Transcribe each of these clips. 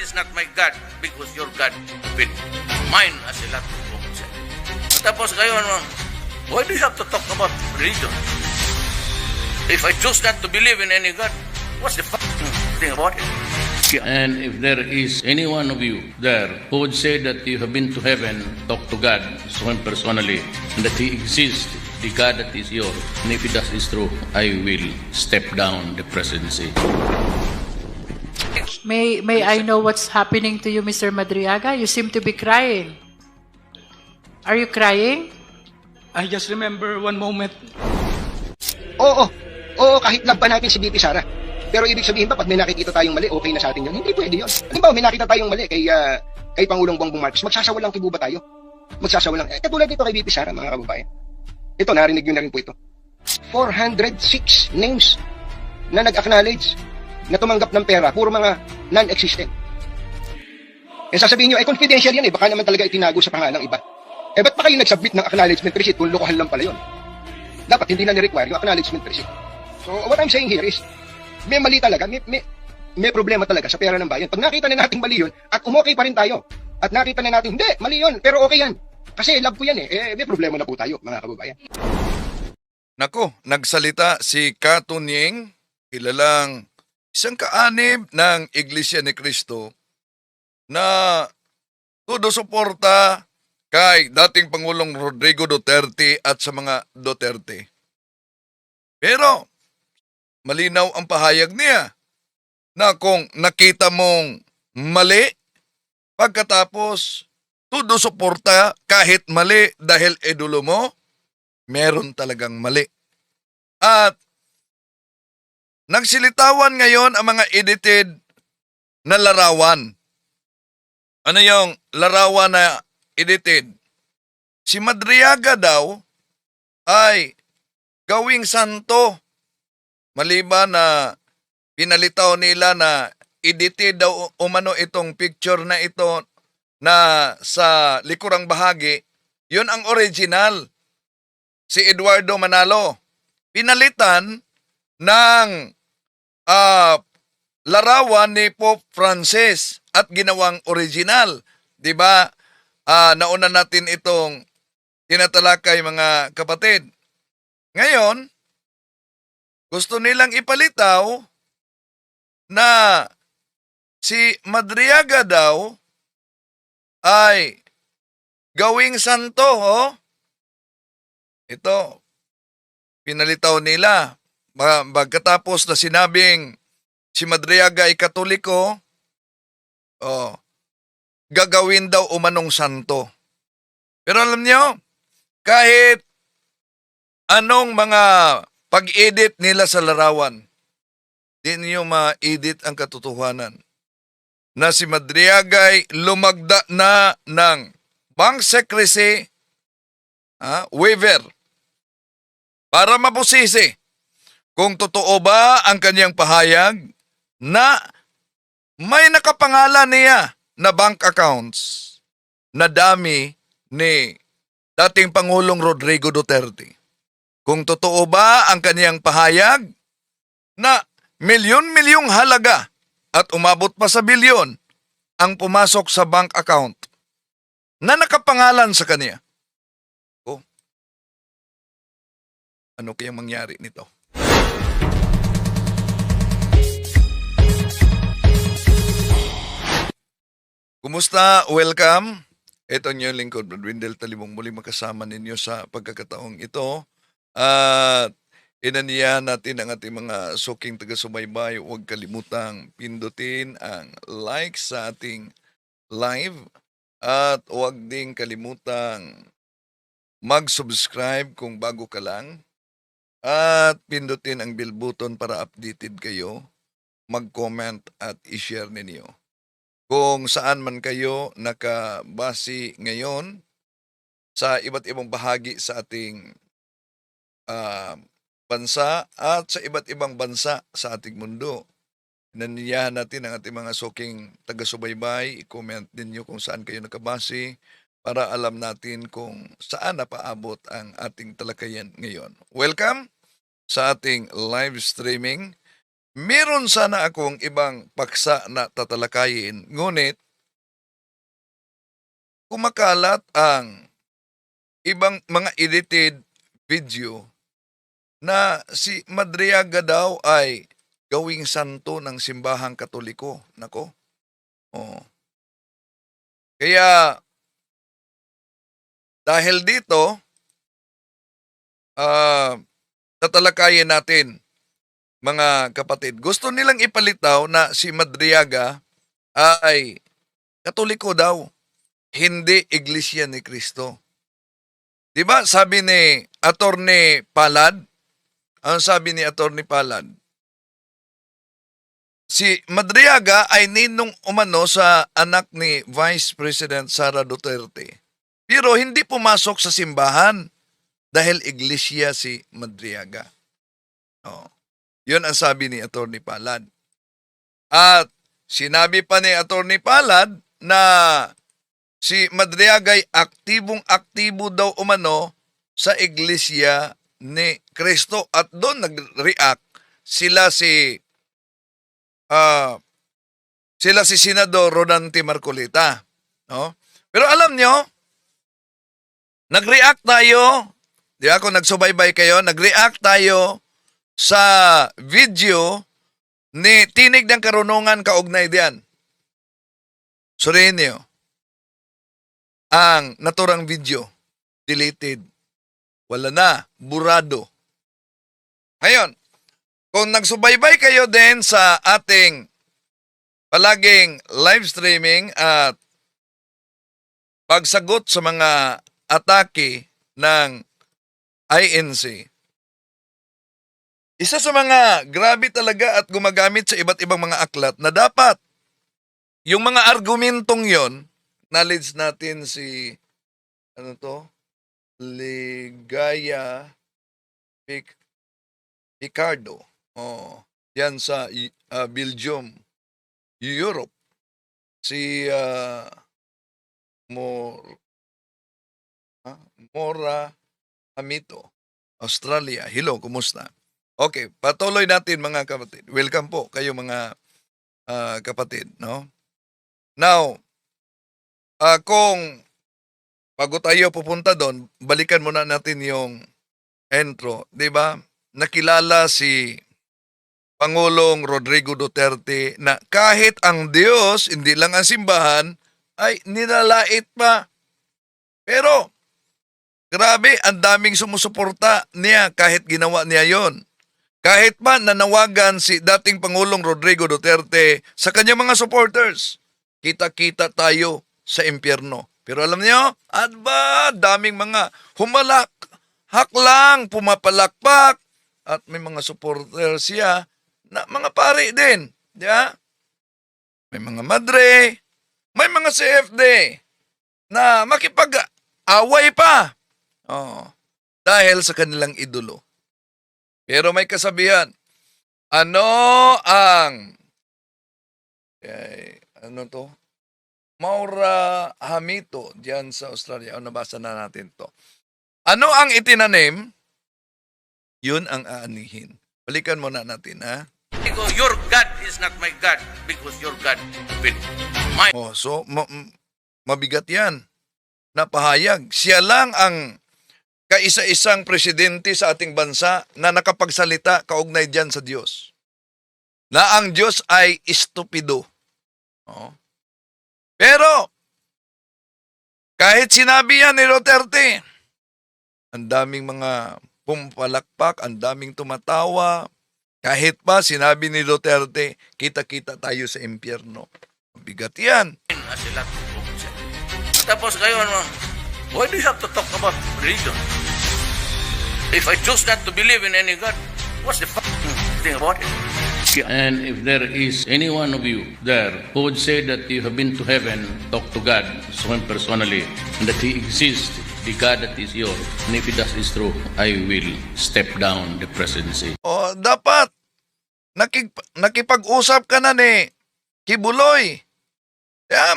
is not my God because your God opened mine as a lot of books. Tapos kayo, why do you have to talk about religion? If I choose not to believe in any God, what's the fucking thing about it? And if there is any one of you there who would say that you have been to heaven, talk to God, so him personally, and that He exists, the God that is yours, and if that is true, I will step down the presidency. May I know what's happening to you, Mr. Madriaga? You seem to be crying. Are you crying? I just remember one moment. Oo, kahit love pa natin si VP Sara. Pero ibig sabihin ba, pag may nakikita tayong mali, okay na sa atin yun? Hindi pwede yun. Halimbawa, may nakita tayong mali kay Pangulong Bongbong Marcos, magsasawalang kibo ba tayo? Magsasawalang. Katulad dito kay VP Sara, mga kababayan. Ito, narinig nyo na rin po ito. 406 names na nag-acknowledge na tumanggap ng pera, puro mga non-existent. Sasabihin nyo, confidential yan baka naman talaga itinago sa pangalang iba. Ba't pa kayo nag-submit ng acknowledgement receipt kung lokohan lang pala yun? Dapat hindi na ni-require yung acknowledgement receipt. So, what I'm saying here is, may mali talaga, may problema talaga sa pera ng bayan. Pag nakita na natin mali yun, at umokay pa rin tayo, at nakita na natin, hindi, mali yun, pero okay yan. Kasi love ko yan may problema na po tayo, mga kababayan. Nako, nagsalita si Katunying, kilalang isang kaanib ng Iglesia ni Cristo na todo suporta kay dating Pangulong Rodrigo Duterte at sa mga Duterte. Pero malinaw ang pahayag niya na kung nakita mong mali, pagkatapos todo suporta kahit mali dahil idolo mo, meron talagang mali. At nagsilitawan ngayon ang mga edited na larawan. Ano yung larawan na edited? Si Madriaga daw ay gawing santo. Maliban na pinalitaw nila na edited daw umano itong picture na ito na sa likurang bahagi, yun ang original. Si Eduardo Manalo. Pinalitan ng larawan ni Pope Francis at ginawang original. 'Di ba? Nauna natin itong tinatalakay, mga kapatid. Ngayon, gusto nilang ipalitaw na si Madriaga daw ay gawing santo. Ito, pinalitaw nila. Pagkatapos na sinabing si Madriaga ay Katoliko, gagawin daw umanong santo. Pero alam niyo, kahit anong mga pag-edit nila sa larawan, di niyo ma-edit ang katotohanan na si Madriaga ay lumagda na ng bank secrecy waiver para mabusisi kung totoo ba ang kanyang pahayag na may nakapangalan niya na bank accounts na dami ni dating Pangulong Rodrigo Duterte. Kung totoo ba ang kanyang pahayag na milyon-milyong halaga at umabot pa sa bilyon ang pumasok sa bank account na nakapangalan sa kanya. Ano kayang mangyari nito? Kumusta? Welcome. Ito ang inyong lingkod, Brad Windel Talimong, muli makasama ninyo sa pagkakataong ito. At inaniya natin ang ating mga suking taga-subaybay. Huwag kalimutang pindutin ang like sa ating live. At huwag ding kalimutang mag-subscribe kung bago ka lang. At pindutin ang bell button para updated kayo. Mag-comment at i-share ninyo. Kung saan man kayo nakabase ngayon sa iba't ibang bahagi sa ating bansa at sa iba't ibang bansa sa ating mundo. Naniyahan natin ang ating mga suking taga-subaybay. I-comment ninyo kung saan kayo nakabase para alam natin kung saan napaabot ang ating talakayan ngayon. Welcome sa ating live streaming. meron sana akong ibang paksa na tatalakayin, ngunit kumakalat ang ibang mga edited video na si Madriaga daw ay gawing santo ng simbahang Katoliko. Nako. Oh. Kaya dahil dito, tatalakayin natin, mga kapatid. Gusto nilang ipalitaw na si Madriaga ay Katoliko daw, hindi Iglesia ni Cristo. Di ba sabi ni Attorney Palad? Ang sabi ni Attorney Palad? Si Madriaga ay ninong umano sa anak ni Vice President Sara Duterte. Pero hindi pumasok sa simbahan dahil Iglesia si Madriaga. Oh. Yun ang sabi ni Attorney Palad. At sinabi pa ni Attorney Palad na si Madriaga ay aktibong-aktibo daw umano sa Iglesia ni Cristo at doon nag-react sila si Senador Rodante Marcolita, no? Pero alam nyo, nag-react tayo, di ba, kung nagsubaybay kayo, nag-react tayo sa video ni Tinig ng Karunungan kaugnay diyan. Suriin niyo ang naturang video, deleted. Wala na, burado. Ngayon, kung nagsubaybay kayo din sa ating palaging live streaming at pagsagot sa mga atake ng INC, isa sa mga grabe talaga at gumagamit sa iba't ibang mga aklat na dapat yung mga argumentong yon, knowledge natin si Ligaya Picardo. Oh, yan sa Belgium, Europe. Si Mora Amito, Australia. Hello, kumusta? Okay, patuloy natin mga kapatid. Welcome po kayo mga kapatid, no? Now, kung bago tayo pupunta doon, balikan muna natin yung intro, 'di ba? Nakilala si Pangulong Rodrigo Duterte na kahit ang Diyos, hindi lang ang simbahan, ay nilalait pa. Pero, grabe, ang daming sumusuporta niya kahit ginawa niya yon. Kahit pa nanawagan si dating Pangulong Rodrigo Duterte sa kanyang mga supporters, kita-kita tayo sa impyerno. Pero alam niyo, daming mga haklang, pumapalakpak, at may mga supporters siya na mga pari din. Di ba? May mga madre, may mga CFD na makipag-away pa. Oh, dahil sa kanilang idolo. Pero may kasabihan, Maura Hamito diyan sa Australia. Nabasa na natin to. Ano ang itinanim? Yun ang aanihin. Balikan muna natin, ha? Because your God is not my God because your God with mine. Oh, so mabigat yan. Napahayag. Siya lang ang kaisa-isang presidente sa ating bansa na nakapagsalita kaugnay dyan sa Diyos. Na ang Diyos ay estupido. Oh. Pero, kahit sinabi yan ni Duterte, ang daming mga pumpalakpak, ang daming tumatawa. Kahit pa sinabi ni Duterte, kita-kita tayo sa impyerno. Bigat yan. Tapos kayo, why do you have to talk about religion? If I choose not to believe in any God, what's the thing about it? And if there is any one of you there who would say that you have been to heaven, talk to God, so him personally, and that He exists, the God that is yours, and if that is true, I will step down the presidency. O, dapat, nakipag-usap ka na ni Kibuloy.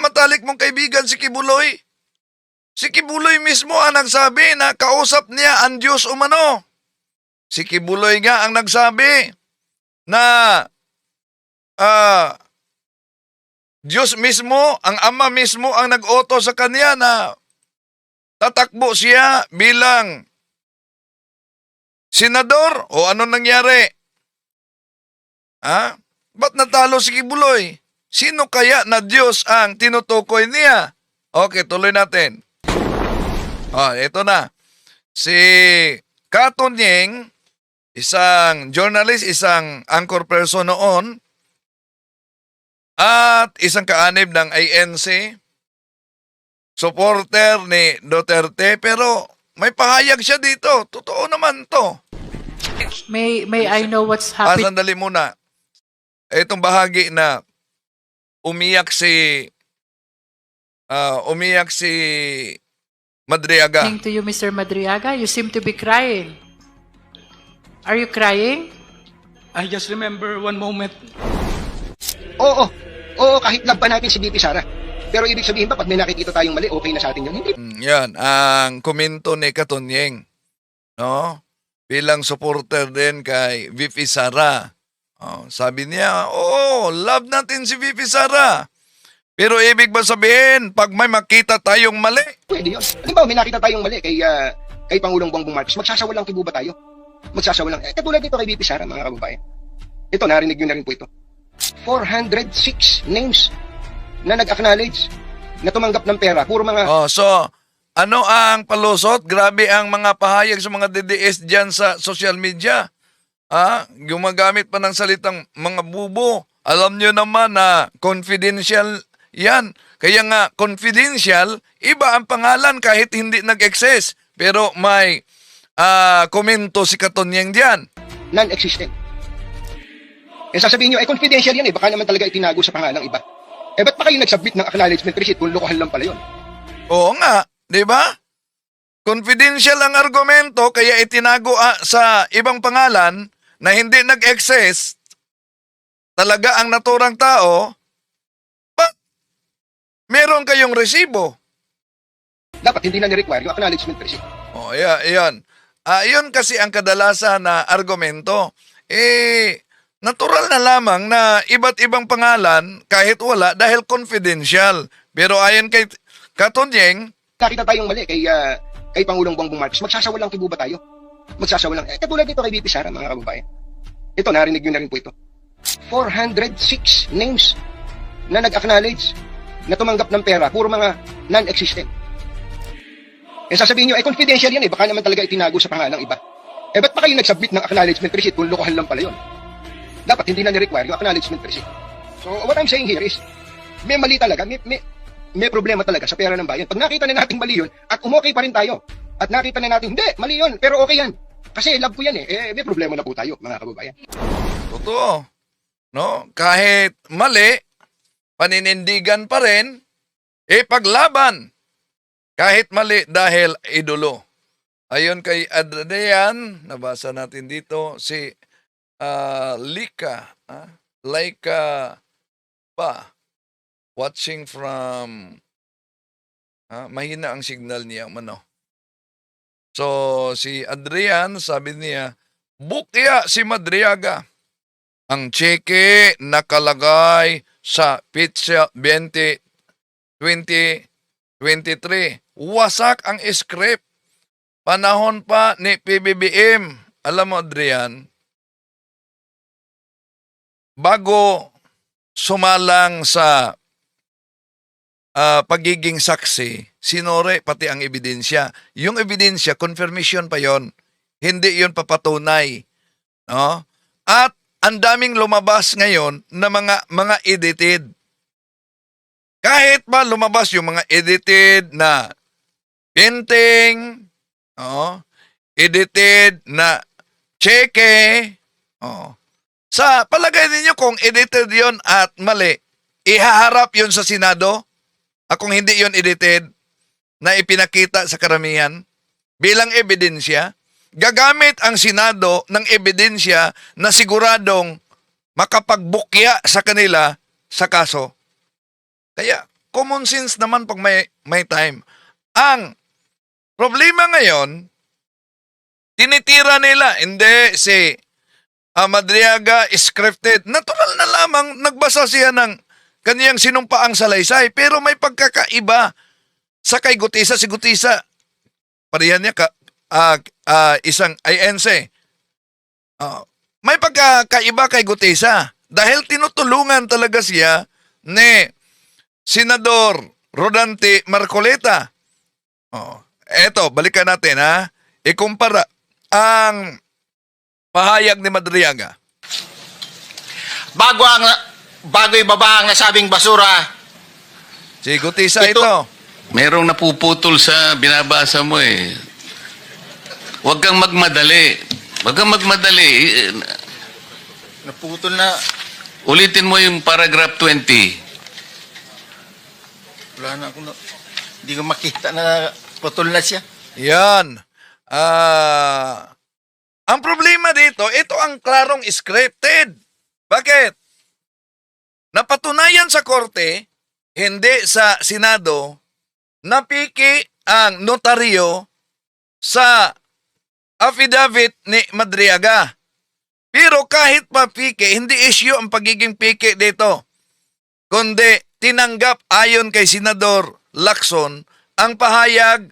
Matalik mong kaibigan si Kibuloy. Si Kibuloy mismo ang nagsabi na kausap niya ang Diyos umano. Si Kibuloy nga ang nagsabi na Diyos mismo, ang Ama mismo ang nag-oto sa kanya na tatakbo siya bilang senador o ano nangyari? Ba't natalo si Kibuloy? Sino kaya na Diyos ang tinutukoy niya? Okay, tuloy natin. Ito na. Si Katunying, isang journalist, isang anchor person noon, at isang kaanib ng ANC, supporter ni Duterte, pero may pahayag siya dito. Totoo naman to. May I know what's happening? Sandali muna. Itong bahagi na umiyak si Madriaga. To you, Mr. Madriaga? You seem to be crying. Are you crying? I just remember one moment. Oo, oo, kahit love pa natin si VP Sara. Pero ibig sabihin ba, pag may nakikita tayong mali, okay na sa atin yun? Hindi. Yan, ang komento ni Katunying, no? Bilang supporter din kay VP Sara. Sabi niya, love natin si VP Sara. Pero ibig ba sabihin, pag may makita tayong mali? Pwede yun. Halimbawa, may nakita tayong mali kay Pangulong Bongbong Marcos, magsasawalang kibo ba tayo? Magsasawalang. Katulad dito kay VP Sara, mga kababayan. Ito, narinig nyo na rin po ito. 406 names na nag-acknowledge na tumanggap ng pera. Puro mga... So, ano ang palusot? Grabe ang mga pahayag sa mga DDS dyan sa social media. Gumagamit pa ng salitang mga bubo. Alam nyo naman na confidential yan. Kaya nga, confidential, iba ang pangalan kahit hindi nag-excess. Pero may komento si Katunying dyan. Non-existent. Sasabihin nyo, confidential yan baka naman talaga itinago sa pangalang iba. Ba't pa kayo nag-submit ng acknowledgement receipt kung lokohan lang pala yun? Oo nga, di ba? Confidential ang argumento kaya itinago sa ibang pangalan na hindi nag-excess talaga ang naturang tao, but meron kayong resibo. Dapat hindi na ni-require yung acknowledgement receipt. Yan. Yun kasi ang kadalasan na argumento. Natural na lamang na iba't ibang pangalan kahit wala dahil confidential. Pero ayon kay Katunying, Nakita tayong mali kay Pangulong Bongbong Marcos, magsasawalang kibo ba tayo? Magsasawalang. Katulad dito kay VP Sara, mga kababayan. Ito, narinig nyo na rin po ito. 406 names na nag-acknowledge na tumanggap ng pera. Puro mga non-existent. Sasabihin nyo, confidential yan baka naman talaga itinago sa pangalang iba. Ba't pa kayo nag-submit ng acknowledgement receipt kung lokohan lang pala yun? Dapat hindi na ni-require yung acknowledgement receipt. So, what I'm saying here is, may mali talaga, may problema talaga sa pera ng bayan. Pag nakita na natin mali yun, at umokay pa rin tayo, at nakita na natin, hindi, mali yun, pero okay yan. Kasi love ko yan may problema na po tayo, mga kababayan. totoo. No? Kahit mali, paninindigan pa rin, paglaban. Kahit mali dahil idolo. Ayon kay Adrian, nabasa natin dito, si Laika pa, watching from, mahina ang signal niya, So, si Adrian, sabi niya, bukya si Madriaga. Ang cheque nakalagay sa Pizza 2023. Wasak ang script. Panahon pa ni PBBM. Alam mo, Adrian, bago sumalang sa pagiging saksi, sinore pati ang ebidensya. Yung ebidensya, confirmation pa yon, hindi yon papatunay. No? At ang daming lumabas ngayon na mga edited. Kahit ba lumabas yung mga edited na painting, edited na cheque, sa palagay ninyo kung edited yon at mali, ihaharap yon sa Senado? Kung hindi yon edited na ipinakita sa karamihan bilang ebidensya, gagamit ang Senado ng ebidensya na siguradong makapagbukya sa kanila sa kaso. Kaya, common sense naman pag may time. Ang problema ngayon, tinitira nila, hindi si Madriaga scripted. Natural na lamang nagbasa siya ng kaniyang sinumpaang salaysay, pero may pagkakaiba sa kay Gutisa. Si Gutisa, parihan niya isang INC. May pagkakaiba kay Gutisa dahil tinutulungan talaga siya ni Senador Rodante Marcoleta. Eto, balikan natin ha. Ikumpara ang pahayag ni Madriaga. Bago ibaba ang nasabing basura, Si Gutisa ito. Merong napuputol sa binabasa mo eh. Huwag kang magmadali. Huwag kang magmadali. naputol na. Ulitin mo yung paragraph 20. Wala na akong, hindi ko makita na putol na siya. Yan. Ang problema dito, ito ang klarong scripted. Bakit? Napatunayan sa korte, hindi sa Senado, napiki ang notaryo sa affidavit ni Madriaga. Pero kahit pa piki, hindi issue ang pagiging piki dito. Kundi tinanggap ayon kay Senador Lacson ang pahayag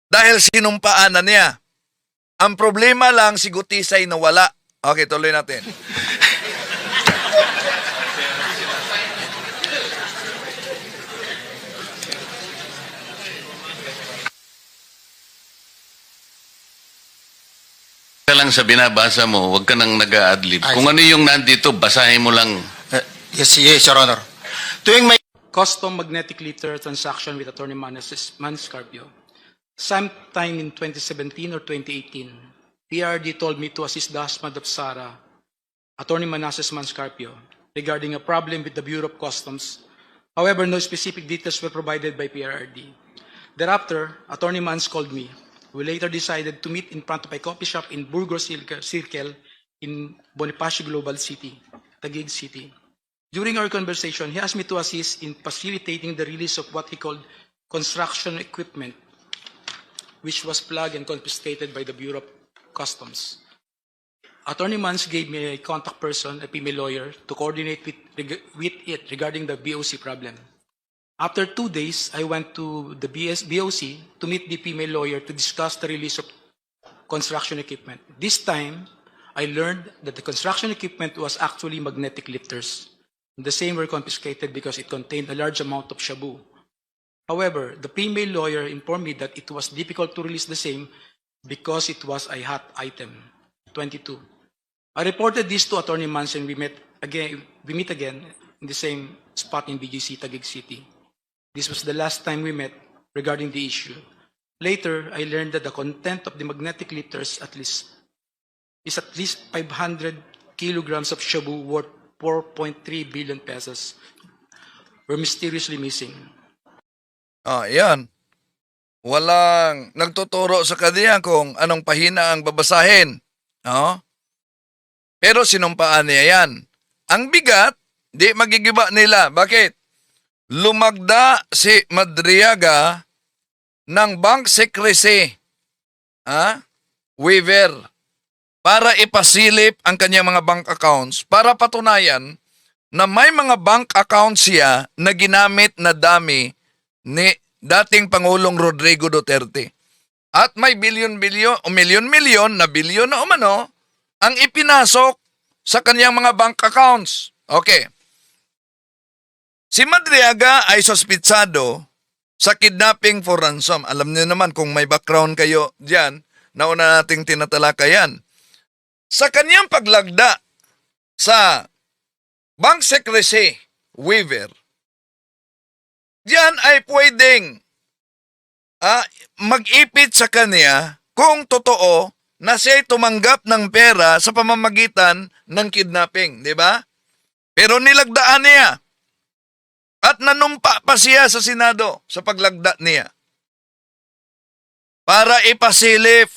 dahil sinumpaan na niya. Ang problema lang si Gutisay nawala. Okay, tuloy natin. Ka lang sa binabasa mo, huwag ka nang nag-a-adlib. Kung ano yung nandito, basahin mo lang. Yes, Your Honor. Tuwing may Custom magnetic lifter transaction with Attorney Manscarpio. Sometime in 2017 or 2018, PRD told me to assist the husband of Sarah, Attorney Manasseh Manscarpio, regarding a problem with the Bureau of Customs. However, no specific details were provided by PRD. Thereafter, Attorney Mans called me. We later decided to meet in front of a coffee shop in Burgos Circle in Bonifacio Global City, Taguig City. During our conversation, he asked me to assist in facilitating the release of what he called construction equipment, which was plugged and confiscated by the Bureau of Customs. Attorney Mans gave me a contact person, a female lawyer, to coordinate with it regarding the BOC problem. After 2 days, I went to the BOC to meet the female lawyer to discuss the release of construction equipment. This time, I learned that the construction equipment was actually magnetic lifters. The same were confiscated because it contained a large amount of shabu. However, the female lawyer informed me that it was difficult to release the same because it was a hot item. 22. I reported this to Attorney Manson. We meet again in the same spot in BGC, Taguig City. This was the last time we met regarding the issue. Later, I learned that the content of the magnetic lifters is at least 500 kilograms of shabu worth 4.3 billion pesos were mysteriously missing. Yan. Walang nagtuturo sa kanya kung anong pahina ang babasahin. Pero sinumpaan niya yan. Ang bigat, di magigiba nila. Bakit? Lumagda si Madriaga ng bank secrecy waiver para ipasilip ang kanyang mga bank accounts para patunayan na may mga bank accounts siya na ginamit na dami ni dating Pangulong Rodrigo Duterte. At may milyon-milyon na bilyon na umano ang ipinasok sa kanyang mga bank accounts. Okay. Si Madriaga ay sospitsado sa kidnapping for ransom. Alam niyo naman kung may background kayo diyan, nauna nating tinatalakayan. Sa kanyang paglagda sa bank secrecy waiver, diyan ay pwedeng mag-ipit sa kanya kung totoo na siya'y tumanggap ng pera sa pamamagitan ng kidnapping, di ba? Pero nilagdaan niya at nanumpa pa siya sa Senado sa paglagda niya para ipasilip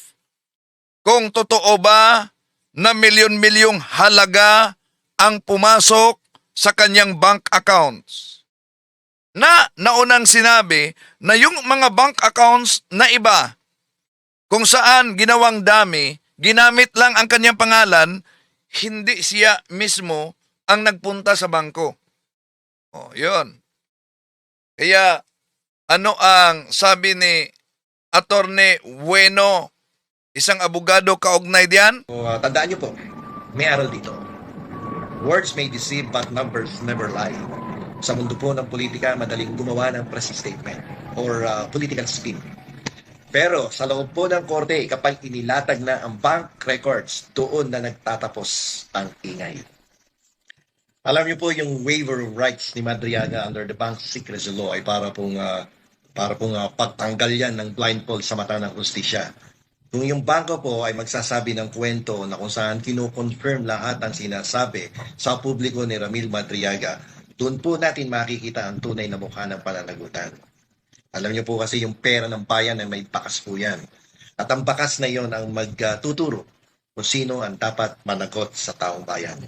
kung totoo ba na milyon-milyong halaga ang pumasok sa kanyang bank accounts. Na naunang sinabi na yung mga bank accounts na iba, kung saan ginawang dami, ginamit lang ang kanyang pangalan, hindi siya mismo ang nagpunta sa bangko. Yun. Kaya, ano ang sabi ni Attorney Bueno, isang abogado kaugnay diyan? Tandaan niyo po, may aral dito. Words may deceive but numbers never lie. Sa mundo po ng politika, madaling gumawa ng press statement or political spin. Pero sa loob po ng korte, kapag inilatag na ang bank records, doon na nagtatapos ang ingay. Alam niyo po yung waiver of rights ni Madriaga under the Bank Secrecy Law ay para pong pagtanggal yan ng blindfold sa mata ng hustisya. Kung yung bangko po ay magsasabi ng kwento na kung saan kino-confirm lahat ang sinasabi sa publiko ni Ramil Madriaga, doon po natin makikita ang tunay na mukha ng pananagutan. Alam niyo po kasi yung pera ng bayan ay may bakas po yan. At ang bakas na yon ang magtuturo kung sino ang dapat managot sa taong bayan.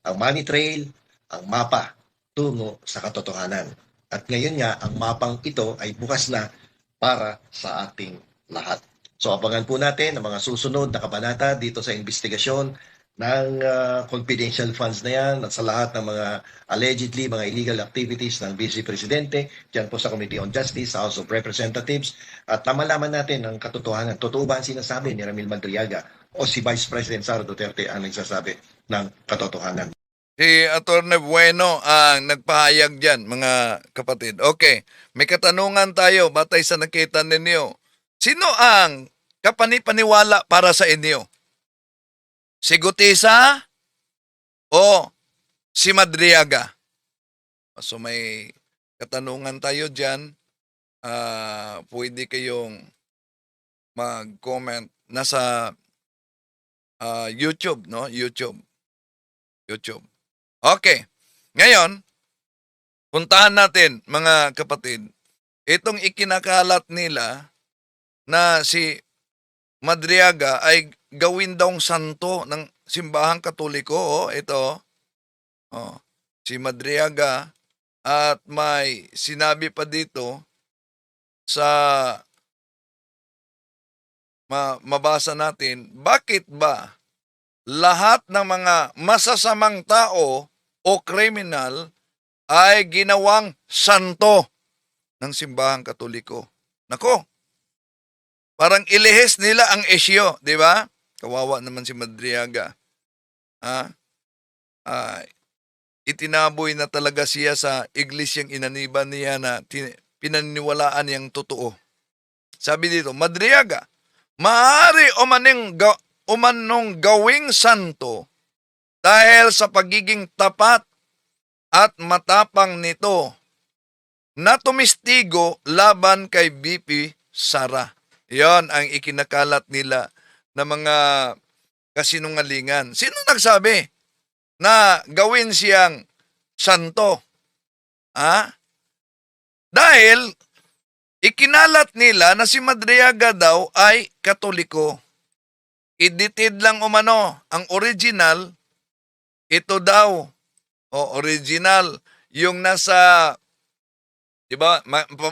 Ang money trail, ang mapa, tungo sa katotohanan. At ngayon nga, ang mapang ito ay bukas na para sa ating lahat. So abangan po natin ang mga susunod na kabanata dito sa investigasyon ng confidential funds na yan at sa lahat ng mga allegedly mga illegal activities ng Vice Presidente dyan po sa Committee on Justice, House of Representatives at malaman natin ang katotohanan. Totoo ba ang sinasabi ni Ramil Madriaga o si Vice President Sara Duterte ang nagsasabi ng katotohanan? Si Attorney Bueno ang nagpahayag dyan, mga kapatid. Okay, may katanungan tayo batay sa nakita ninyo. Sino ang kapanipaniwala para sa inyo? Si Gutisa o si Madriaga? So may katanungan tayo dyan. Pwede kayong mag-comment. Nasa YouTube, no? YouTube. Okay. Ngayon, puntahan natin, mga kapatid, itong ikinakalat nila na si Madriaga ay gawin daw santo ng simbahang katoliko. Ito. Si Madriaga at may sinabi pa dito sa mabasa natin, bakit ba lahat ng mga masasamang tao o kriminal ay ginawang santo ng simbahang katoliko? Nako, parang ilihis nila ang isyo, di ba? Kawawa naman si Madriaga. Itinaboy na talaga siya sa iglesyang inaniban niya na pinaniniwalaan niyang totoo. Sabi dito, Madriaga, maaari umanong gawing santo dahil sa pagiging tapat at matapang nito na tumistigo laban kay BP Sara. Yon ang ikinakalat nila na mga kasinungalingan. Sino nagsabi na gawin siyang santo? Dahil ikinalat nila na si Madriaga daw ay katoliko. Edited lang umano. Ang original, ito daw. Original. Yung nasa, di ba,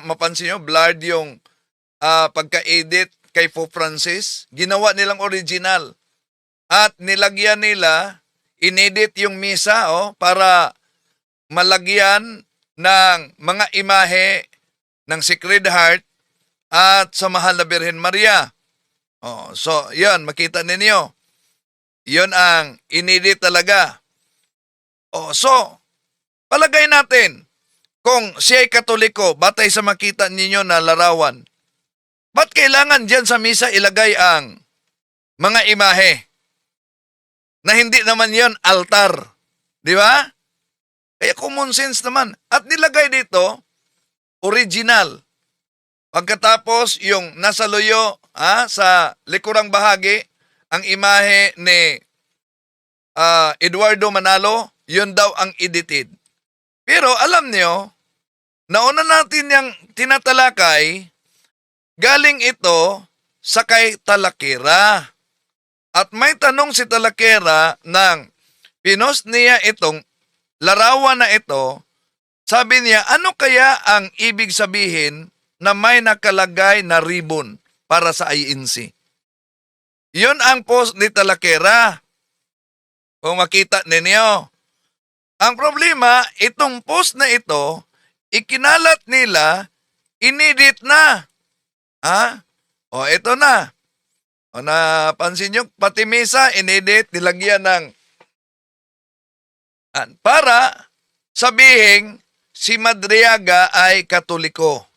mapansin nyo, blurred yung pagka-edit kay Pope Francis. Ginawa nilang original. At nilagyan nila, inedit yung misa para malagyan ng mga imahe ng Sacred Heart at sa Mahal na Birhen Maria. So, yan, makita ninyo. Yon ang inedit talaga. So, palagay natin, kung siya ay katoliko, batay sa makita ninyo na larawan, ba't kailangan dyan sa misa ilagay ang mga imahe? Na hindi naman yon altar. Di ba? Kaya common sense naman. At nilagay dito, original. Pagkatapos, yung nasa luyo, sa likurang bahagi, ang imahe ni Eduardo Manalo, yun daw ang edited. Pero alam niyo, nauna natin yung tinatalakay, galing ito sa kay Talakera. At may tanong si Talakera nang pinost niya itong larawan na ito, sabi niya, ano kaya ang ibig sabihin na may nakalagay na ribbon para sa INC? Yun ang post ni Talakera. Kung makita ninyo. Ang problema, itong post na ito, ikinalat nila, inedit na. Ha? O, ito na. O, napansin nyo, pati misa, inedit, nilagyan ng para sabihin si Madriaga ay Katoliko.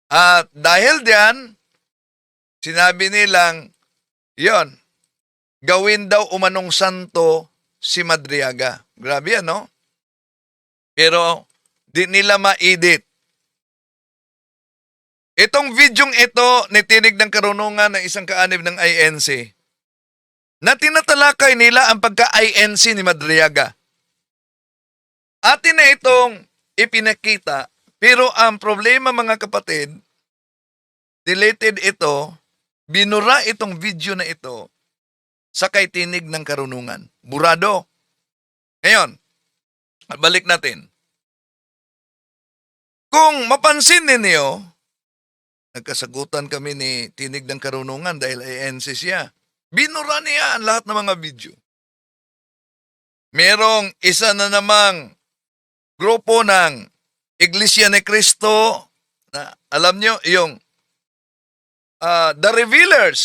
At dahil diyan, sinabi nilang, yon, gawin daw umanong santo si Madriaga. Grabe yan, no? Pero di nila ma-edit. Itong videong ito ni Tinig ng Karunungan ng isang kaanib ng INC, na tinatalakay nila ang pagka-INC ni Madriaga. Atin na itong ipinakita, pero ang problema mga kapatid, deleted ito, binura itong video na ito sa kay Tinig ng Karunungan. Burado. Ngayon, balik natin. Kung mapansin ninyo, nagkasagutan kami ni Tinig ng Karunungan dahil INC siya. Binura niya ang lahat ng mga video. Merong isa na namang grupo ng Iglesia ni Cristo na alam nyo yung The Revealers.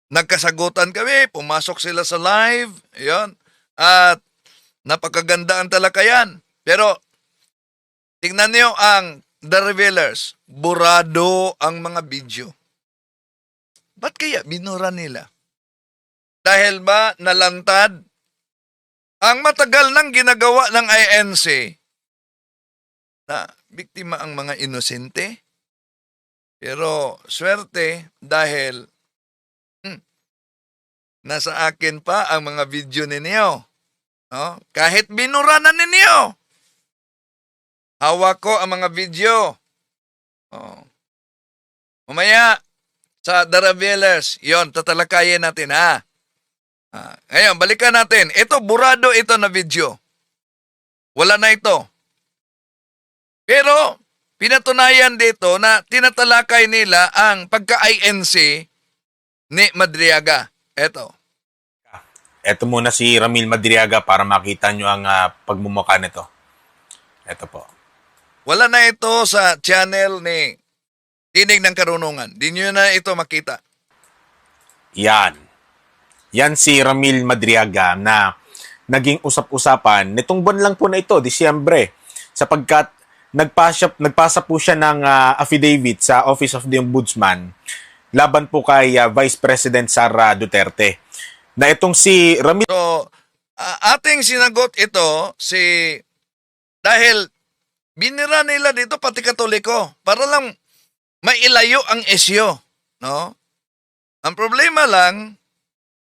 Nagkasagutan kami, pumasok sila sa live, yun, at napakaganda ang talakayan. Pero tingnan niyo ang The Revealers, burado ang mga video. Ba't kaya binura nila? Dahil ba nalantad ang matagal nang ginagawa ng INC na biktima ang mga inosente? Pero swerte dahil nasa akin pa ang mga video ninyo. No? Kahit binura na ninyo, hawak ko ang mga video. Oh. Mamaya, sa The Revealers, yon tatalakayin natin ha. Ngayon, balikan natin. Ito, burado ito na video. Wala na ito. Pero, pinatunayan dito na tinatalakay nila ang pagka-INC ni Madriaga. Ito. Ito muna si Ramil Madriaga para makita nyo ang pagmumukha nito. Ito po. Wala na ito sa channel ni Tinig ng Karunungan. Di nyo na ito makita. Yan. Yan si Ramil Madriaga na naging usap-usapan nitong buwan lang po na ito, Disyembre, sapagkat nagpasa po siya ng affidavit sa Office of the Ombudsman laban po kay Vice President Sara Duterte. Na itong si Ramil... So, ating sinagot ito dahil binira nila dito pati Katoliko para lang mailayo ang isyo, no? Ang problema lang,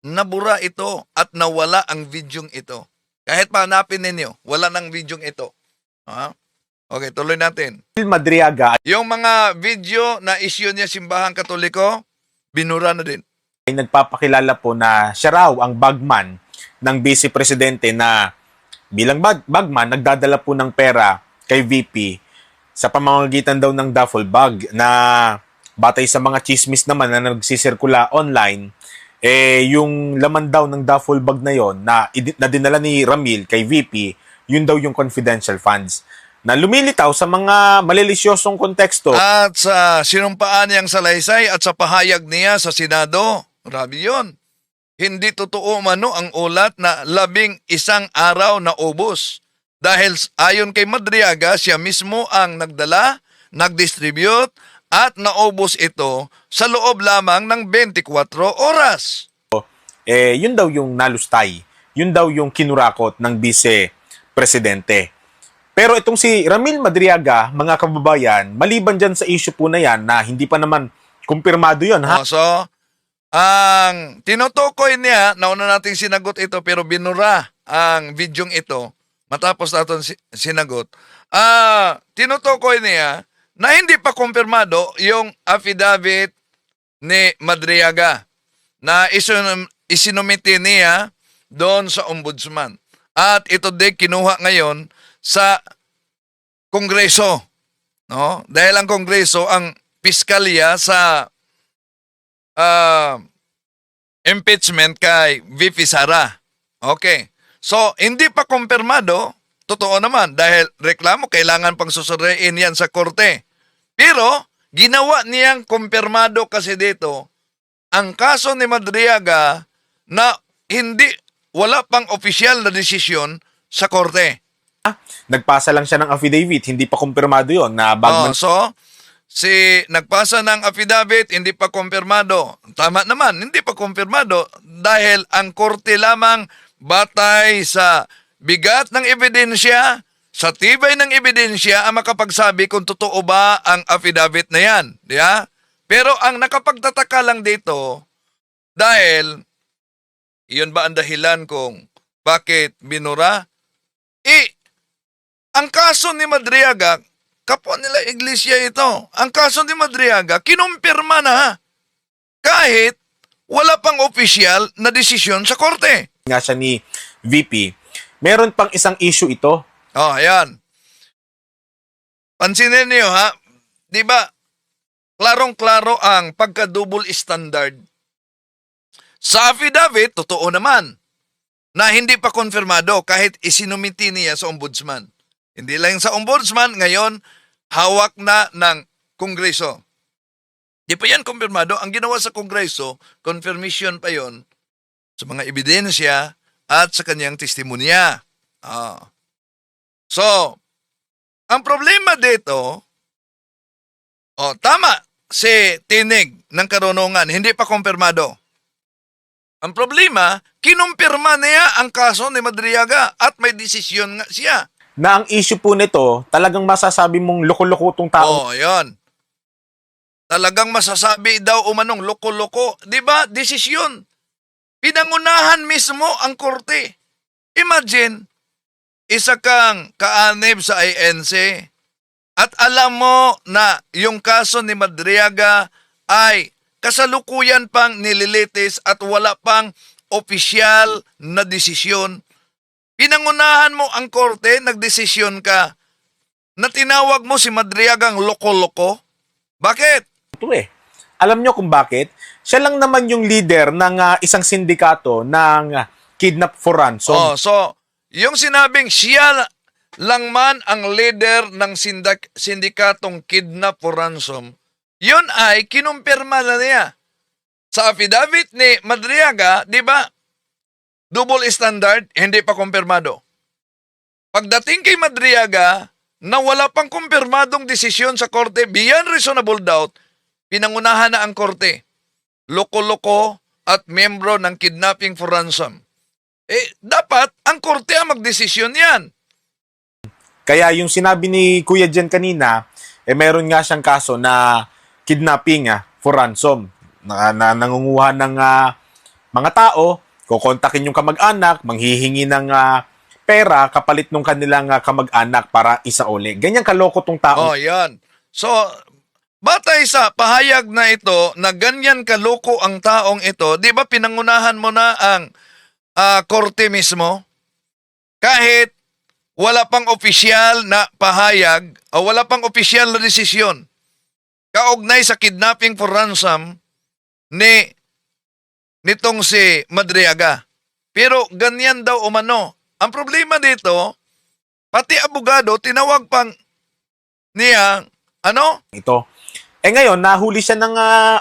nabura ito at nawala ang videong ito. Kahit pahanapin ninyo, wala ng videong ito. Okay, tuloy natin. Madriaga Yung mga video na issue niya simbahang Katoliko, binura na din. ay nagpapakilala po na siya raw ang bagman ng Vice Presidente na bilang bagman, nagdadala po ng pera kay VP sa pamamagitan daw ng duffel bag na batay sa mga chismis naman na nagsisirkula online, yung laman daw ng duffel bag na yon na dinala ni Ramil kay VP, yun daw yung confidential funds na lumilitaw sa mga malilisyosong konteksto. At sa sinumpaan niyang salaysay at sa pahayag niya sa Senado, grabe yun. Hindi totoo mano ang ulat na 11 araw na ubos. Dahil ayon kay Madriaga, siya mismo ang nagdala, nagdistribute, at naubos ito sa loob lamang ng 24 oras. Yun daw yung nalustay. Yun daw yung kinurakot ng Vice Presidente. Pero itong si Ramil Madriaga, mga kababayan, maliban dyan sa issue po na yan na hindi pa naman kumpirmado yun, ha? So, ang tinutukoy niya, nauna nating sinagot ito pero binura ang videong ito matapos natin sinagot. Tinutukoy niya na hindi pa kumpirmado yung affidavit ni Madriaga na isinumite niya doon sa ombudsman. At ito din kinuha ngayon sa Kongreso. No? Dahil ang Kongreso ang piskalya sa impeachment kay VP Sara. Okay. So, hindi pa kumpirmado, totoo naman, dahil reklamo, kailangan pang susuriin yan sa korte. Pero, ginawa niyang kumpirmado kasi dito, ang kaso ni Madriaga na wala pang opisyal na desisyon sa korte. Nagpasa lang siya ng affidavit, hindi pa kumpirmado yon na bagman. So, nagpasa ng affidavit, hindi pa kumpirmado. Tama naman, hindi pa kumpirmado dahil ang korte lamang batay sa bigat ng ebidensya, sa tibay ng ebidensya ang makapagsabi kung totoo ba ang affidavit na yan. Diba? Pero ang nakapagtataka lang dito, dahil, iyon ba ang dahilan kung bakit binura? Ang kaso ni Madriaga, kapwa nila iglesia ito, ang kaso ni Madriaga, kinumpirma na kahit wala pang opisyal na desisyon sa korte. Nga siya ni VP, meron pang isang issue ito. Oh, ayan. Pansinin niyo ha, di ba, klarong-klaro ang pagka-double standard. Sa affidavit, totoo naman, na hindi pa konfirmado kahit isinumiti niya sa ombudsman. Hindi lang sa ombudsman, ngayon, hawak na ng Kongreso. Di pa yan konfirmado. Ang ginawa sa Kongreso, confirmation pa yon sa mga ebidensya at sa kanyang testimonya. So, ang problema dito, tama si tinig ng karunungan, hindi pa kumpirmado. Ang problema, kinumpirma niya ang kaso ni Madriaga at may desisyon nga siya. Na ang issue po nito, talagang masasabi mong loko-loko tong tao. Yun. Talagang masasabi daw umanong loko-loko. Di ba? Desisyon. Pinangunahan mismo ang korte. Imagine, isa kang kaanib sa INC at alam mo na yung kaso ni Madriaga ay kasalukuyan pang nililitis at wala pang opisyal na desisyon. Pinangunahan mo ang korte, nagdesisyon ka na tinawag mo si Madriagang loko-loko. Bakit? Ito Alam nyo kung bakit? Siya lang naman yung leader ng isang sindikato ng kidnap for ransom. So, yung sinabing siya lang man ang leader ng sindikatong kidnap for ransom, yun ay kinumpirma na niya. Sa affidavit ni Madriaga, di ba, double standard, hindi pa kumpirmado. Pagdating kay Madriaga, na wala pang kumpirmadong desisyon sa korte, beyond reasonable doubt, pinangunahan na ang korte. Loko-loko at membro ng kidnapping for ransom. Dapat ang korte ang magdesisyon yan. Kaya yung sinabi ni Kuya Jen kanina, meron nga siyang kaso na kidnapping for ransom. Na nangunguha ng mga tao, kukontakin yung kamag-anak, manghihingi ng pera kapalit ng kanilang kamag-anak para isauli. Ganyan kaloko tong tao. Yan. So, batay sa pahayag na ito, na ganyan kaloko ang taong ito, di ba pinangunahan mo na ang korte mismo? Kahit wala pang opisyal na pahayag o wala pang opisyal na desisyon kaugnay sa kidnapping for ransom nitong si Madriaga. Pero ganyan daw umano. Ang problema dito, pati abogado, tinawag pang niya, Ito. Ngayon, nahuli siya ng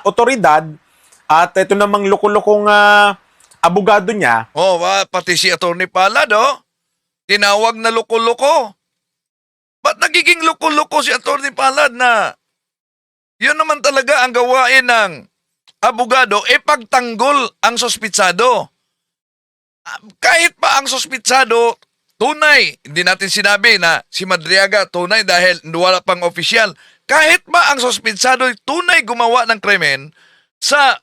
otoridad at ito namang loko-lokong abogado niya. Pati si Atty. Palad, tinawag na loko-loko. Ba't nagiging loko-loko si Atty. Palad na yun naman talaga ang gawain ng abogado, pagtanggol ang sospitsado. Kahit pa ang sospitsado, tunay, hindi natin sinabi na si Madriaga tunay dahil wala pang opisyal. Kahit pa ang sospitsado tunay gumawa ng krimen, sa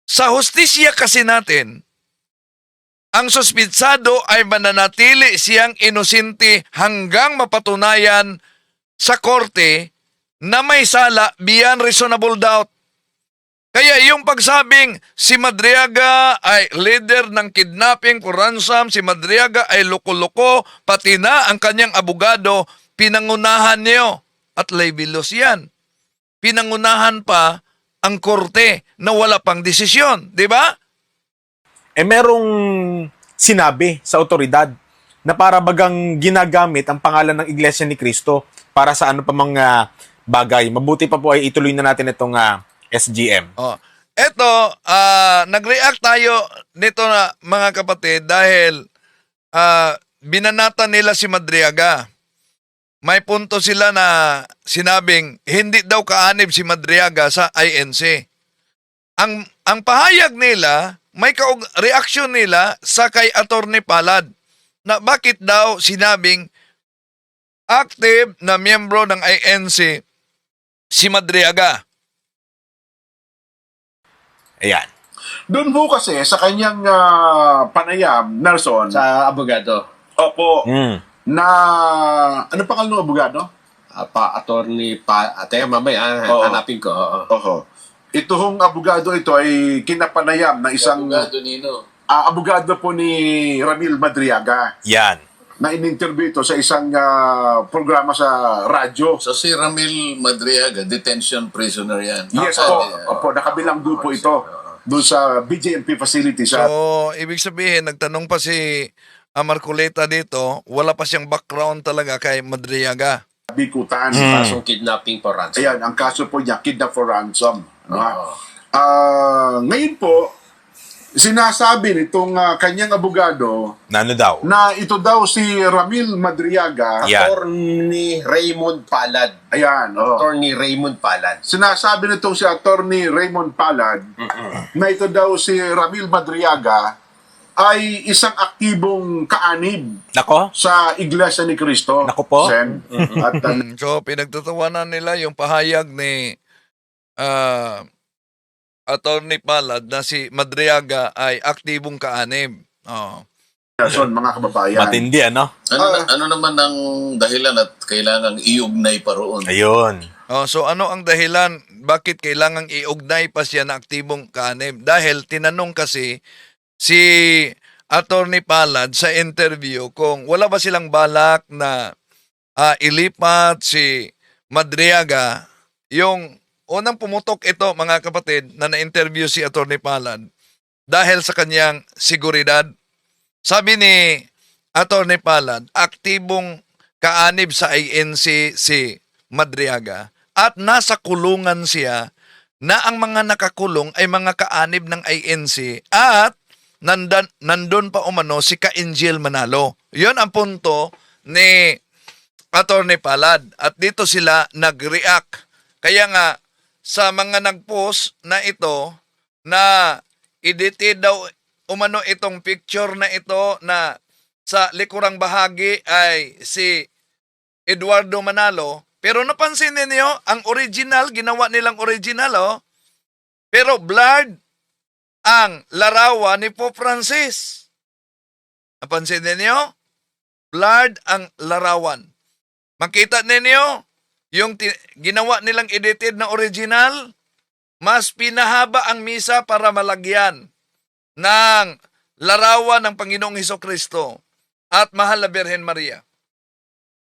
hustisya kasi natin, ang sospitsado ay mananatili siyang inosente hanggang mapatunayan sa korte na may sala beyond reasonable doubt. Kaya yung pagsabing si Madriaga ay leader ng kidnapping for ransom, si Madriaga ay loko-loko, pati na ang kanyang abogado, pinangunahan niyo at libelous yan. Pinangunahan pa ang korte na wala pang desisyon, di ba? Merong sinabi sa otoridad na para bagang ginagamit ang pangalan ng Iglesia ni Cristo para sa ano pa mga bagay. Mabuti pa po ay ituloy na natin itong SGM. Oh. Eto, nag-react tayo nito na mga kapatid dahil binanatan nila si Madriaga. May punto sila na sinabing hindi daw kaanib si Madriaga sa INC. Ang pahayag nila, may reaksyon nila sa kay Attorney Palad na bakit daw sinabing active na miyembro ng INC si Madriaga. Ayan. Doon po kasi sa kanyang panayam, Nelson, Sa abogado. opo, Mm. na, ano pa ng abogado? Attorney Ate, mamaya, Oo. hanapin ko. Oo. Oho. Ito hong abogado ito ay kinapanayam ng isang Nino. abogado po ni Ramil Madriaga Yan. na in-interview ito sa isang programa sa radyo. So si Ramil Madriaga, detention prisoner yan. Yes po, opo, nakabilang doon po ito. Doon sa BJMP facility sa So, ibig sabihin, nagtanong pa si Marcoleta dito, wala pa siyang background talaga kay Madriaga. Bikutan. Kasong kidnapping for ransom. Ayan, ang kaso po niya, kidnap for ransom. Oo. Ngayon po, sinasabi nitong kanyang abogado Nano daw? na ito daw si Ramil Madriaga. Yan. Attorney Raymond Palad. Ayan, oh. Attorney Raymond Palad. Sinasabi nitong si Attorney Raymond Palad na ito daw si Ramil Madriaga ay isang aktibong kaanib Nako? sa Iglesia ni Cristo. Naku po. Sen. At So, pinagtatawanan nila yung pahayag ni Attorney Palad na si Madriaga ay aktibong kaanib. Oh. Nelson, mga kababayan. Matindi, ano? Ano naman ang dahilan at kailangang iugnay pa roon? Ayun. Oh, so ano ang dahilan bakit kailangang iugnay pa siya na aktibong kaanib? Dahil tinanong kasi si Attorney Palad sa interview kung wala ba silang balak na ilipat si Madriaga. Yung unang pumutok ito, mga kapatid, na na-interview si Attorney Palad dahil sa kanyang seguridad. Sabi ni Attorney Palad, aktibong kaanib sa INC si Madriaga at nasa kulungan siya na ang mga nakakulong ay mga kaanib ng INC at nandun pa umano si Ka-Angel Manalo. Yun ang punto ni Attorney Palad at dito sila nag-react. Kaya nga sa mga nag-post na ito na edited daw umano itong picture na ito na sa likurang bahagi ay si Eduardo Manalo. Pero napansin ninyo, ang original, ginawa nilang original, oh. Pero blurred ang larawan ni Pope Francis. Napansin ninyo? Blurred ang larawan. Makita ninyo, yung ginawa nilang edited na original, mas pinahaba ang misa para malagyan ng larawan ng Panginoong Hesukristo at Mahal na Birhen Maria.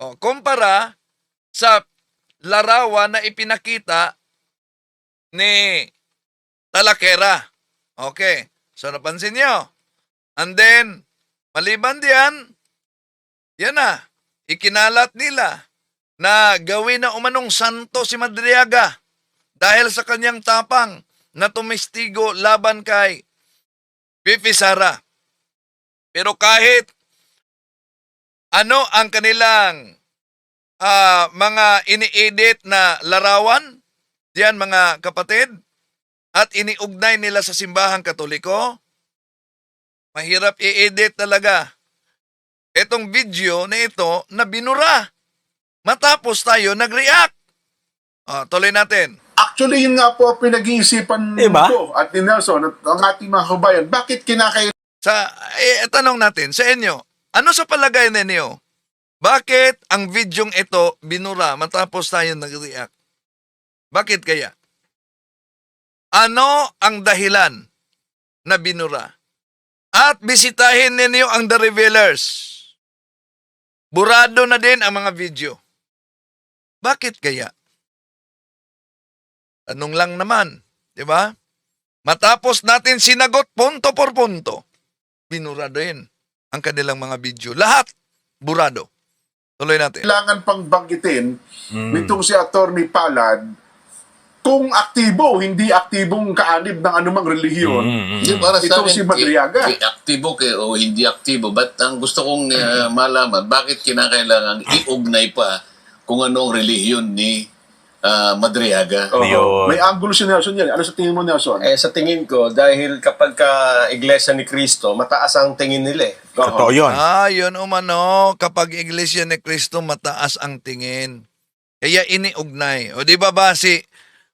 O, kumpara sa larawan na ipinakita ni Talakera. Okay. So, napansin nyo. And then, maliban diyan, yan na, ikinalat nila na gawin na umanong santo si Madriaga dahil sa kanyang tapang na tumistigo laban kay Pipi Sara. Pero kahit ano ang kanilang mga ini-edit na larawan, diyan mga kapatid, at iniugnay nila sa simbahang Katoliko, mahirap i-edit talaga. Itong video na ito na binura. Matapos tayo nag-react. Tuloy natin. Actually, yun nga po pinag-iisipan Diba? ko at ni Nelson at ang ating mga kabayan. Bakit kinakailangan Tanong natin sa inyo, ano sa palagay ninyo? Bakit ang videong ito binura matapos tayo nag-react? Bakit kaya? Ano ang dahilan na binura? At bisitahin ninyo ang The Revealers. Burado na din ang mga video. Bakit kaya? Tanong lang naman. Di ba? Matapos natin sinagot punto por punto, binuraduhin ang kanilang mga video. Lahat, burado. Tuloy natin. Kailangan pang banggitin nitong si Attorney Palad kung aktibo, hindi aktibong kaanib ng anumang relihiyon. Yung para sa Itong akin, si Madriaga. aktibo o hindi aktibo. But ang gusto kong malaman, bakit kinakailangan iugnay pa kung anong relihiyon ni Madriaga? Oo. May angulo si Nelson yan. Ano sa tingin mo, Nelson? Sa tingin ko, dahil kapag ka Iglesia ni Cristo, mataas ang tingin nila eh. Totoo yun. Yun umano, kapag Iglesia ni Cristo, mataas ang tingin. Kaya iniugnay. O di ba si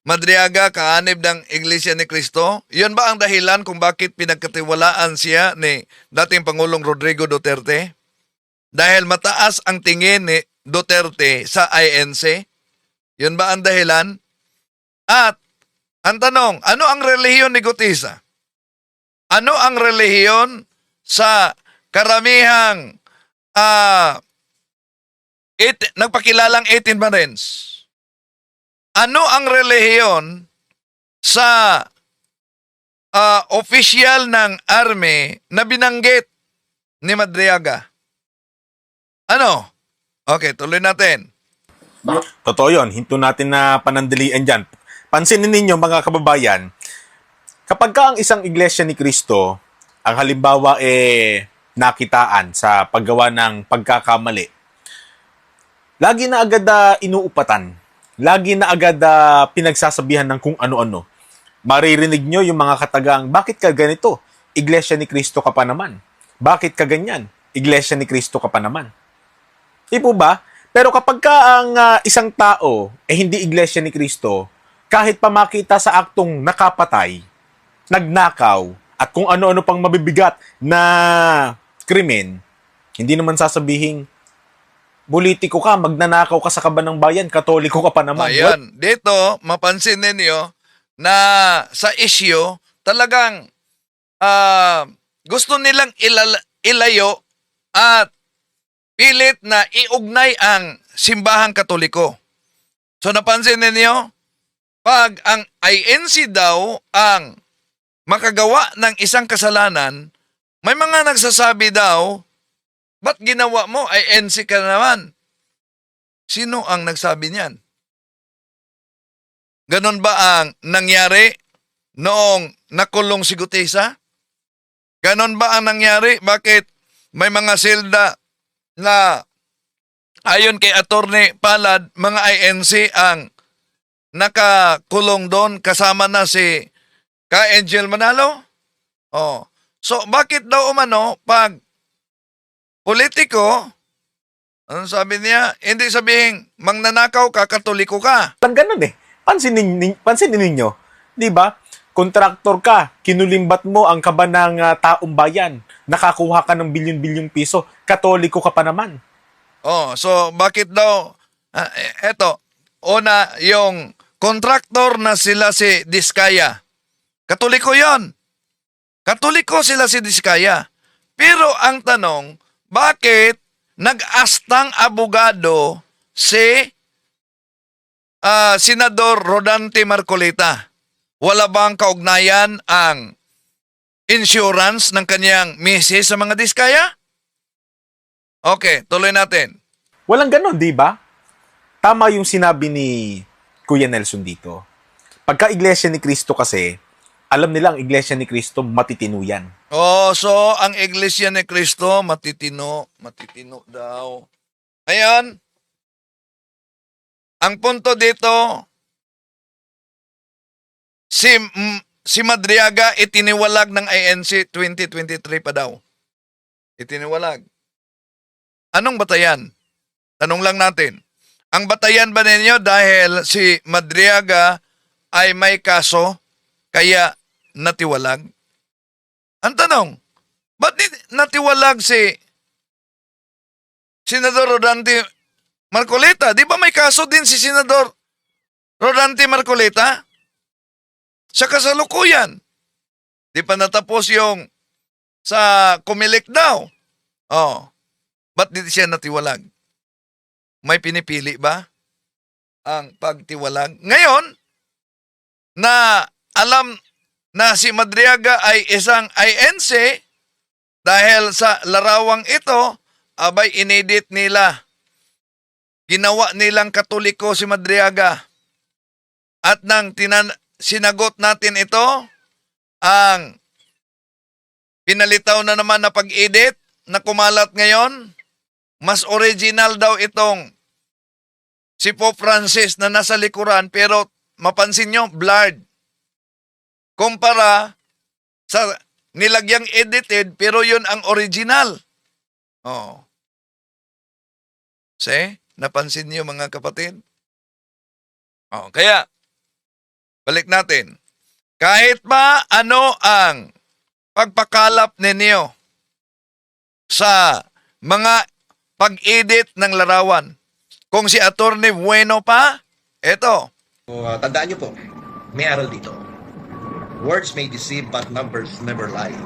Madriaga, kaanib ng Iglesia ni Cristo? Yun ba ang dahilan kung bakit pinagkatiwalaan siya ni dating Pangulong Rodrigo Duterte? Dahil mataas ang tingin ni Duterte sa INC? Yun ba ang dahilan? At ang tanong, ano ang relihiyon ni Gutisa? Ano ang relihiyon sa karamihang nagpakilalang 18 Marines? Ano ang relihiyon sa official ng army na binanggit ni Madriaga? Ano? Okay, tuloy natin. Totoo yun. Hinto natin na panandalian dyan. Pansinin ninyo mga kababayan, kapag ka ang isang iglesia ni Cristo, ang halimbawa nakitaan sa paggawa ng pagkakamali, lagi na agad inuupatan. Lagi na agad pinagsasabihan ng kung ano-ano. Maririnig nyo yung mga katagang, bakit ka ganito? Iglesia ni Cristo ka pa naman. Bakit ka ganyan? Iglesia ni Cristo ka pa naman. Di po ba? Pero kapag ka ang isang tao hindi Iglesia ni Cristo, kahit pa makita sa aktong nakapatay, nagnakaw, at kung ano-ano pang mabibigat na krimen, hindi naman sasabihin, politiko ka, magnanakaw ka sa kaban ng bayan, katoliko ka pa naman. Ayan, dito, mapansin ninyo na sa issue, talagang gusto nilang ilayo at pilit na iugnay ang simbahang katoliko. So napansin ninyo, pag ang INC daw ang makagawa ng isang kasalanan, may mga nagsasabi daw, ba't ginawa mo? INC ka naman. Sino ang nagsabi niyan? Ganon ba ang nangyari noong nakulong si Gutesa? Ganon ba ang nangyari? Bakit may mga silda na ayon kay Attorney Palad, mga INC ang nakakulong doon kasama na si Ka-Angel Manalo? Oh. So, bakit daw umano pag politiko, anong sabi niya? Hindi sabihin, mangnanakaw ka, katoliko ka. Lang ganun eh. Pansinin ninyo, di ba? Kontraktor ka, kinulimbat mo ang kaba ng taong bayan, nakakuha ka ng bilyon-bilyong piso, katoliko ka pa naman. Oh, so bakit daw, eto, una, yung kontraktor na sila si Diskaya, katoliko yon. Katoliko sila si Diskaya. Pero ang tanong, bakit nag-astang abogado si Senador Rodante Marcolita? Wala bang kaugnayan ang insurance ng kanyang misis sa mga Diskaya? Okay, tuloy natin. Walang ganon, di ba? Tama yung sinabi ni Kuya Nelson dito. Pagka Iglesia ni Cristo kasi, alam nila ang Iglesia ni Cristo matitino yan. Oh, so ang Iglesia ni Cristo matitino daw. Ayan. Ang punto dito, si Madriaga itiniwalag ng INC 2023 pa daw. Itiniwalag. Anong batayan? Tanong lang natin. Ang batayan ba ninyo dahil si Madriaga ay may kaso kaya natiwalag? Ang tanong, ba't natiwalag si Senador Rodante Marcolita? Di ba may kaso din si Senador Rodante Marcolita? Sa kasalukuyan. Di pa natapos yung sa Comelec daw. Oh. Ba't di siya natiwalag? May pinipili ba ang pagtiwalag? Ngayon, na alam na si Madriaga ay isang INC dahil sa larawang ito, abay inedit nila. Ginawa nilang Katoliko si Madriaga. At nang sinagot natin ito, ang pinalitaw na naman na pag-edit na kumalat ngayon, mas original daw itong si Pope Francis na nasa likuran, pero mapansin nyo, blurred. Kumpara sa nilagyang edited, pero yun ang original. Oh. See? Napansin niyo mga kapatid? Oh, kaya, balik natin. Kahit ba ano ang pagpakalap ninyo sa mga pag-edit ng larawan, kung si Attorney Bueno pa, eto. Tandaan niyo po, may aral dito. Words may deceive but numbers never lie.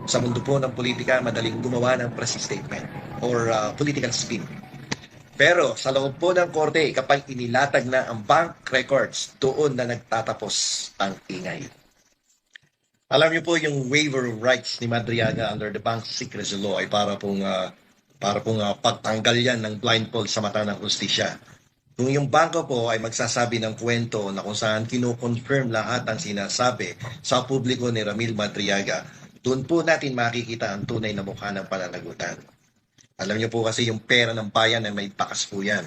Sa mundo po ng politika, madaling gumawa ng press statement or political spin. Pero sa loob po ng korte, kapag inilatag na ang bank records, doon na nagtatapos ang ingay. Alam niyo po yung waiver of rights ni Madriaga under the Bank Secrecy Law ay para pong pagtanggal yan ng blindfold sa mata ng hustisya. Kung yung bangko po ay magsasabi ng kwento na kung saan kino-confirm lahat ang sinasabi sa publiko ni Ramil Madriaga, doon po natin makikita ang tunay na mukha ng pananagutan. Alam niyo po kasi yung pera ng bayan ay may bakas po yan.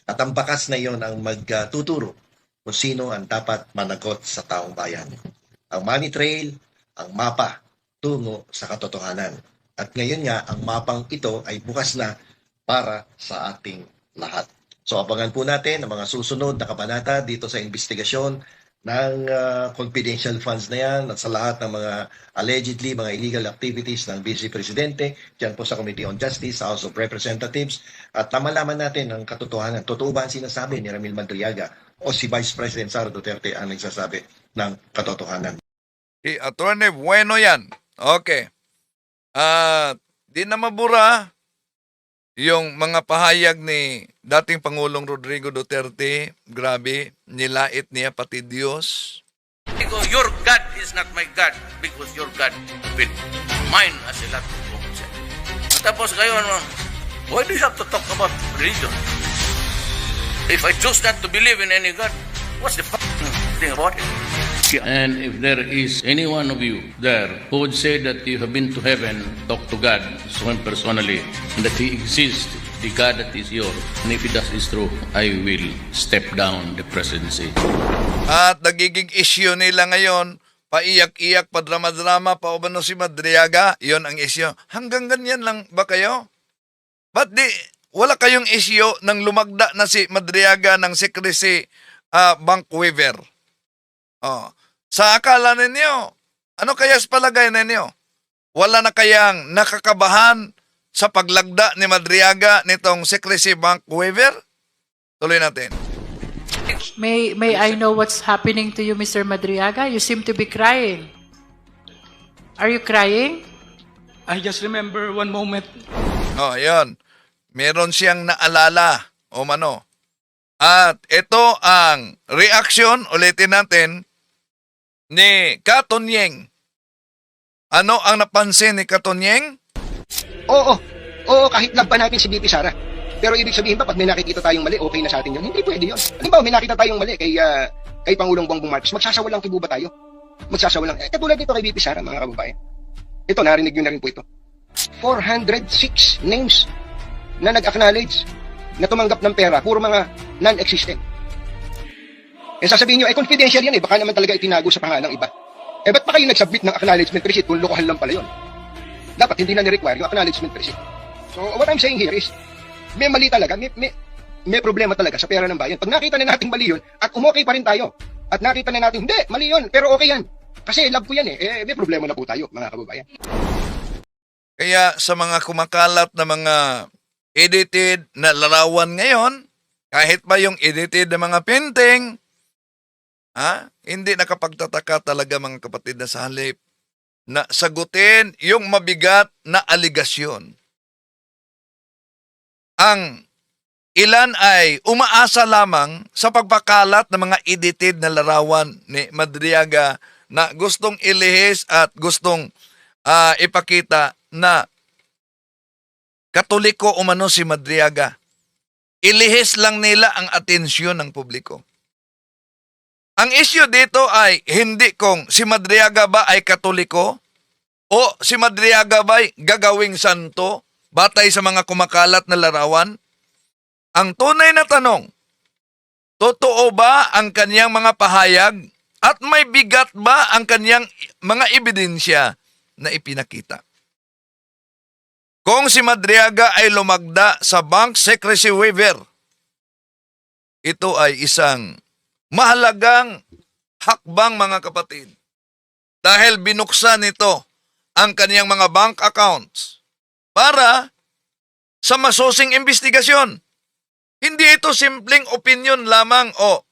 At ang bakas na yon ang magtuturo kung sino ang dapat managot sa taong bayan. Ang money trail, ang mapa, tungo sa katotohanan. At ngayon nga, ang mapang ito ay bukas na para sa ating lahat. So abangan po natin ang mga susunod na kabanata dito sa investigasyon ng confidential funds na yan at sa lahat ng mga allegedly mga illegal activities ng Vice Presidente dyan po sa Committee on Justice, sa House of Representatives at malaman natin ang katotohanan. Totoo ba ang sinasabi ni Ramil Madriaga o si Vice President Sara Duterte ang nagsasabi ng katotohanan? Si Attorney Bueno yan. Okay. Di na mabura yung mga pahayag ni dating Pangulong Rodrigo Duterte. Grabe, nilait niya pati Diyos. Because your God is not my God because your God with mine as a lot of books. Tapos kayo, why do you have to talk about religion? If I choose not to believe in any God, what's the thing about it? And if there is any one of you there who would say that you have been to heaven, talk to God, so him personally, and that He exists, the God that is yours, and if that is true, I will step down the presidency. At nagiging issue nila ngayon, paiyak-iyak, padrama-drama, paubano si Madriaga, yon ang issue. Hanggang ganyan lang ba kayo? Ba't di, wala kayong issue nang lumagda na si Madriaga ng secrecy bank waiver? Oh. Sa akala ninyo, ano kaya sa palagay ninyo? Wala na kayang nakakabahan sa paglagda ni Madriaga nitong secrecy bank waiver? Tuloy natin. May I know what's happening to you, Mr. Madriaga? You seem to be crying. Are you crying? I just remember one moment. Oh, yun. Meron siyang naalala o mano. At ito ang reaction, ulitin natin, ni Katonyeng. Ano ang napansin ni Katonyeng? Oo, kahit love pa natin si BP Sara. Pero ibig sabihin ba, pag may nakikita tayong mali, okay na sa atin yun? Hindi pwede yun. Halimbawa, may nakita tayong mali kay Pangulong Bongbong Marcos, magsasawalang kibo ba tayo? Magsasawalang. Katulad nito kay BP Sara, mga kababayan. Ito, narinig nyo na rin po ito. 406 names na nag-acknowledge na tumanggap ng pera, puro mga non-existent. Sasabihin nyo, confidential yan baka naman talaga itinago sa pangalang iba. Ba't pa kayo nag-submit ng acknowledgement receipt kung lokohan lang pala yun? Dapat hindi na ni-require yung acknowledgement receipt. So, what I'm saying here is, may mali talaga, may problema talaga sa pera ng bayan. Pag nakita na natin mali yun, at umokay pa rin tayo, at nakita na natin, hindi, mali yun, pero okay yan. Kasi love ko yan may problema na po tayo, mga kababayan. Kaya sa mga kumakalat na mga edited na larawan ngayon, kahit ba yung edited na mga painting, hindi nakapagtataka talaga mga kapatid na sa halip na sagutin yung mabigat na aligasyon. Ang ilan ay umaasa lamang sa pagpakalat ng mga edited na larawan ni Madriaga na gustong ilihis at gustong ipakita na Katoliko umano si Madriaga. Ilihis lang nila ang atensyon ng publiko. Ang issue dito ay hindi kung si Madriaga ba ay Katoliko o si Madriaga ba ay gagawing santo batay sa mga kumakalat na larawan. Ang tunay na tanong, totoo ba ang kanyang mga pahayag at may bigat ba ang kanyang mga ebidensya na ipinakita? Kung si Madriaga ay lumagda sa bank secrecy waiver, ito ay isang mahalagang hakbang mga kapatid. Dahil binuksan nito ang kaniyang mga bank accounts para sa masusing investigasyon. Hindi ito simpleng opinion lamang o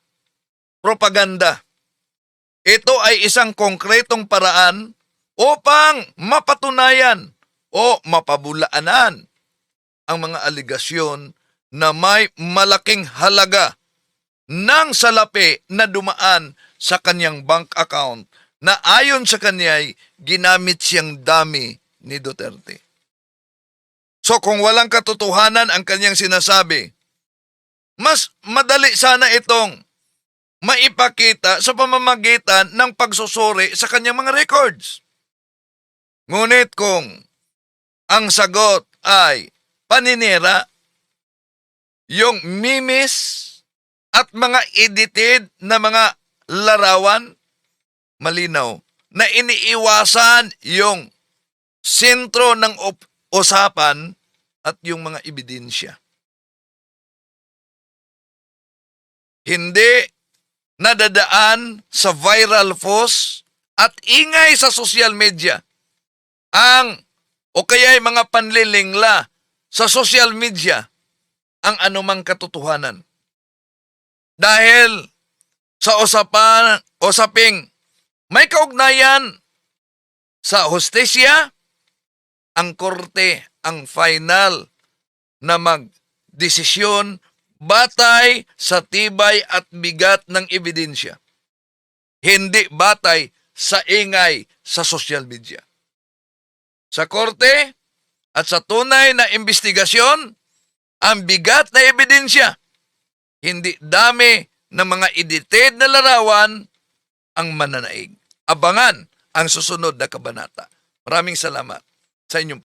propaganda. Ito ay isang konkretong paraan upang mapatunayan o mapabulaanan ang mga aligasyon na may malaking halaga ng salapi na dumaan sa kanyang bank account na ayon sa kanya'y ginamit siyang dami ni Duterte. So kung walang katotohanan ang kanyang sinasabi, mas madali sana itong maipakita sa pamamagitan ng pagsusuri sa kanyang mga records. Ngunit kung ang sagot ay paninira, yung memes at mga edited na mga larawan, malinaw na iniiwasan yung sentro ng usapan at yung mga ebidensya. Hindi nadadaan sa viral post at ingay sa social media ang o kaya mga panlilingla sa social media ang anumang katotohanan. Dahil sa usaping may kaugnayan sa hustisya, ang korte ang final na magdesisyon batay sa tibay at bigat ng ebidensya. Hindi batay sa ingay sa social media. Sa korte at sa tunay na investigasyon, ang bigat na ebidensya, hindi dami ng mga edited na larawan ang mananaig. Abangan ang susunod na kabanata. Maraming salamat sa inyong